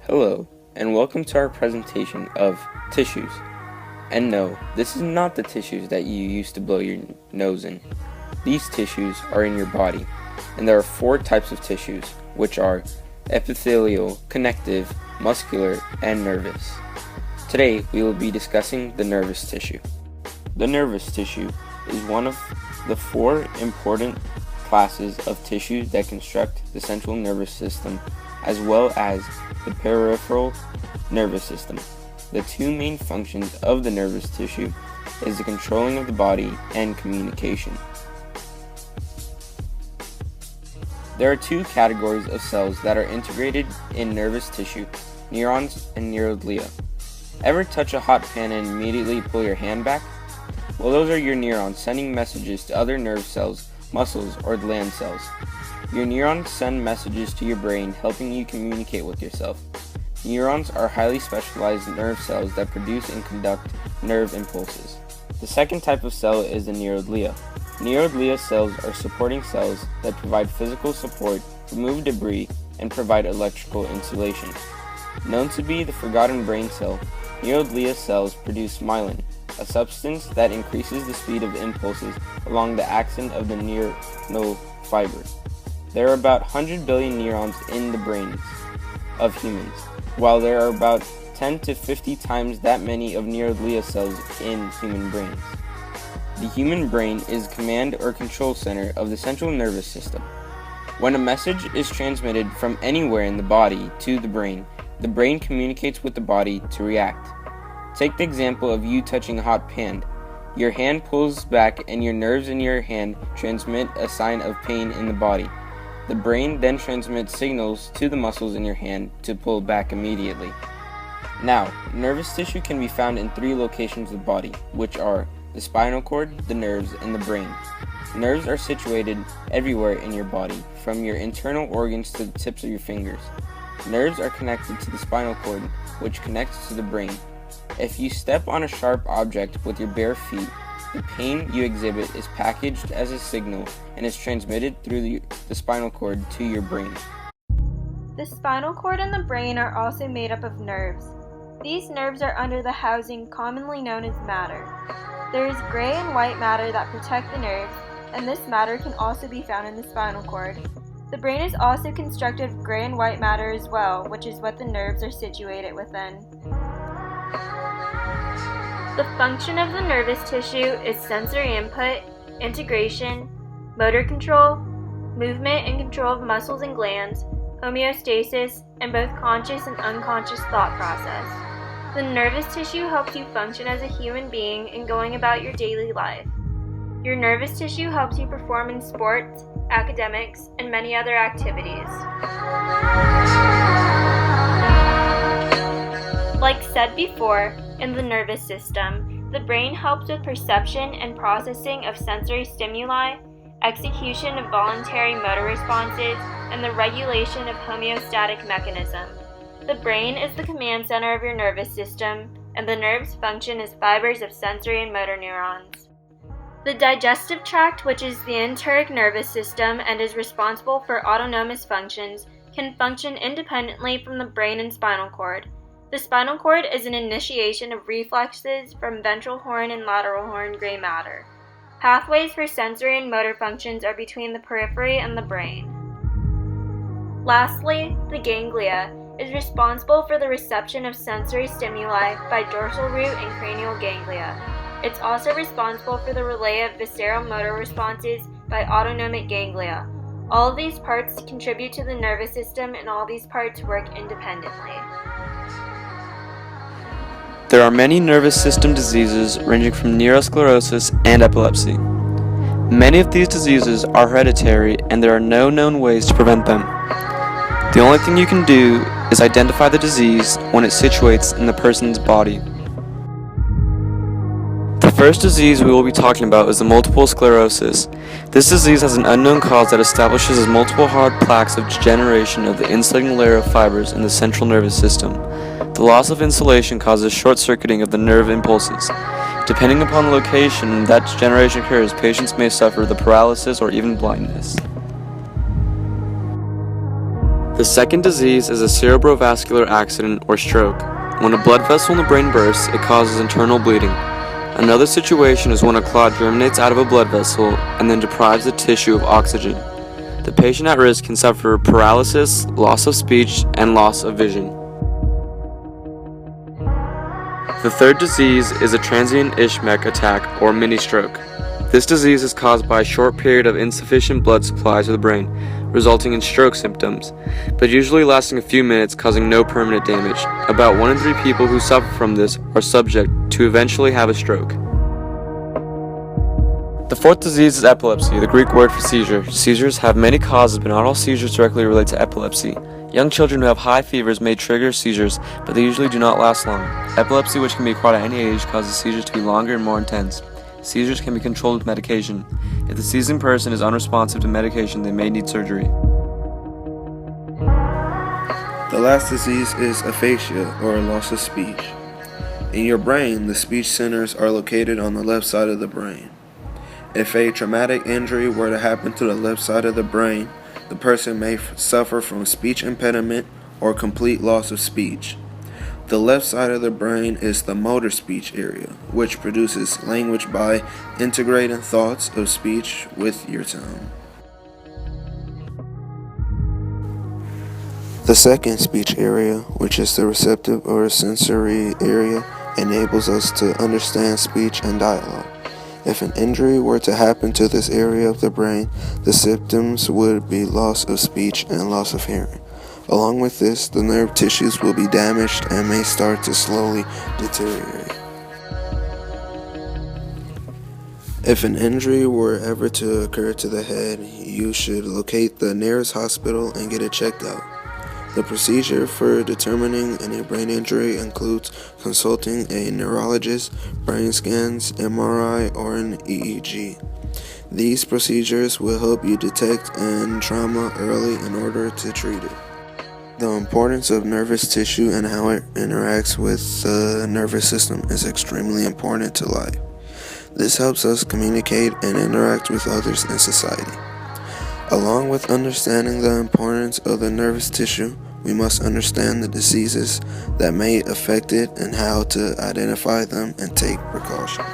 Hello, and welcome to our presentation of tissues. And no, this is not the tissues that you used to blow your nose in. These tissues are in your body, and there are 4 types of tissues, which are epithelial, connective, muscular, and nervous. Today, we will be discussing the nervous tissue. The nervous tissue is one of the 4 important classes of tissues that construct the central nervous system, as well as the peripheral nervous system. The 2 main functions of the nervous tissue is the controlling of the body and communication. There are 2 categories of cells that are integrated in nervous tissue, neurons and neuroglia. Ever touch a hot pan and immediately pull your hand back? Well, those are your neurons sending messages to other nerve cells, muscles, or gland cells. Your neurons send messages to your brain, helping you communicate with yourself. Neurons are highly specialized nerve cells that produce and conduct nerve impulses. The second type of cell is the neuroglia. Neuroglia cells are supporting cells that provide physical support, remove debris, and provide electrical insulation. Known to be the forgotten brain cell, neuroglia cells produce myelin, a substance that increases the speed of impulses along the axon of the neuronal fiber. There are about 100 billion neurons in the brains of humans, while there are about 10 to 50 times that many of neuroglia cells in human brains. The human brain is the command or control center of the central nervous system. When a message is transmitted from anywhere in the body to the brain communicates with the body to react. Take the example of you touching a hot pan. Your hand pulls back and your nerves in your hand transmit a sign of pain in the body. The brain then transmits signals to the muscles in your hand to pull back immediately. Now, nervous tissue can be found in 3 locations of the body, which are the spinal cord, the nerves, and the brain. Nerves are situated everywhere in your body, from your internal organs to the tips of your fingers. Nerves are connected to the spinal cord, which connects to the brain. If you step on a sharp object with your bare feet, the pain you exhibit is packaged as a signal and is transmitted through the spinal cord to your brain. The spinal cord and the brain are also made up of nerves. These nerves are under the housing commonly known as matter. There is gray and white matter that protect the nerves, and this matter can also be found in the spinal cord. The brain is also constructed of gray and white matter as well, which is what the nerves are situated within. The function of the nervous tissue is sensory input, integration, motor control, movement and control of muscles and glands, homeostasis, and both conscious and unconscious thought process. The nervous tissue helps you function as a human being in going about your daily life. Your nervous tissue helps you perform in sports, academics, and many other activities. Like said before, in the nervous system, the brain helps with perception and processing of sensory stimuli, execution of voluntary motor responses, and the regulation of homeostatic mechanism. The brain is the command center of your nervous system, and the nerves function as fibers of sensory and motor neurons. The digestive tract, which is the enteric nervous system and is responsible for autonomous functions, can function independently from the brain and spinal cord. The spinal cord is an initiation of reflexes from ventral horn and lateral horn gray matter. Pathways for sensory and motor functions are between the periphery and the brain. Lastly, the ganglia is responsible for the reception of sensory stimuli by dorsal root and cranial ganglia. It's also responsible for the relay of visceral motor responses by autonomic ganglia. All of these parts contribute to the nervous system, and all these parts work independently. There are many nervous system diseases ranging from neurosclerosis and epilepsy. Many of these diseases are hereditary and there are no known ways to prevent them. The only thing you can do is identify the disease when it situates in the person's body. The first disease we will be talking about is the multiple sclerosis. This disease has an unknown cause that establishes as multiple hard plaques of degeneration of the insulating layer of fibers in the central nervous system. The loss of insulation causes short-circuiting of the nerve impulses. Depending upon the location that degeneration occurs, patients may suffer the paralysis or even blindness. The second disease is a cerebrovascular accident or stroke. When a blood vessel in the brain bursts, it causes internal bleeding. Another situation is when a clot germinates out of a blood vessel and then deprives the tissue of oxygen. The patient at risk can suffer paralysis, loss of speech, and loss of vision. The third disease is a transient ischemic attack or mini stroke. This disease is caused by a short period of insufficient blood supply to the brain, resulting in stroke symptoms, but usually lasting a few minutes, causing no permanent damage. About 1 in 3 people who suffer from this are subject to eventually have a stroke. The fourth disease is epilepsy, the Greek word for seizure. Seizures have many causes, but not all seizures directly relate to epilepsy. Young children who have high fevers may trigger seizures, but they usually do not last long. Epilepsy, which can be acquired at any age, causes seizures to be longer and more intense. Seizures can be controlled with medication. If the seizing person is unresponsive to medication, they may need surgery. The last disease is aphasia, or loss of speech. In your brain, the speech centers are located on the left side of the brain. If a traumatic injury were to happen to the left side of the brain, the person may suffer from speech impediment or complete loss of speech. The left side of the brain is the motor speech area, which produces language by integrating thoughts of speech with your tongue. The second speech area, which is the receptive or sensory area, enables us to understand speech and dialogue. If an injury were to happen to this area of the brain, the symptoms would be loss of speech and loss of hearing. Along with this, the nerve tissues will be damaged and may start to slowly deteriorate. If an injury were ever to occur to the head, you should locate the nearest hospital and get it checked out. The procedure for determining any brain injury includes consulting a neurologist, brain scans, MRI, or an EEG. These procedures will help you detect trauma early in order to treat it. The importance of nervous tissue and how it interacts with the nervous system is extremely important to life. This helps us communicate and interact with others in society. Along with understanding the importance of the nervous tissue, we must understand the diseases that may affect it and how to identify them and take precaution.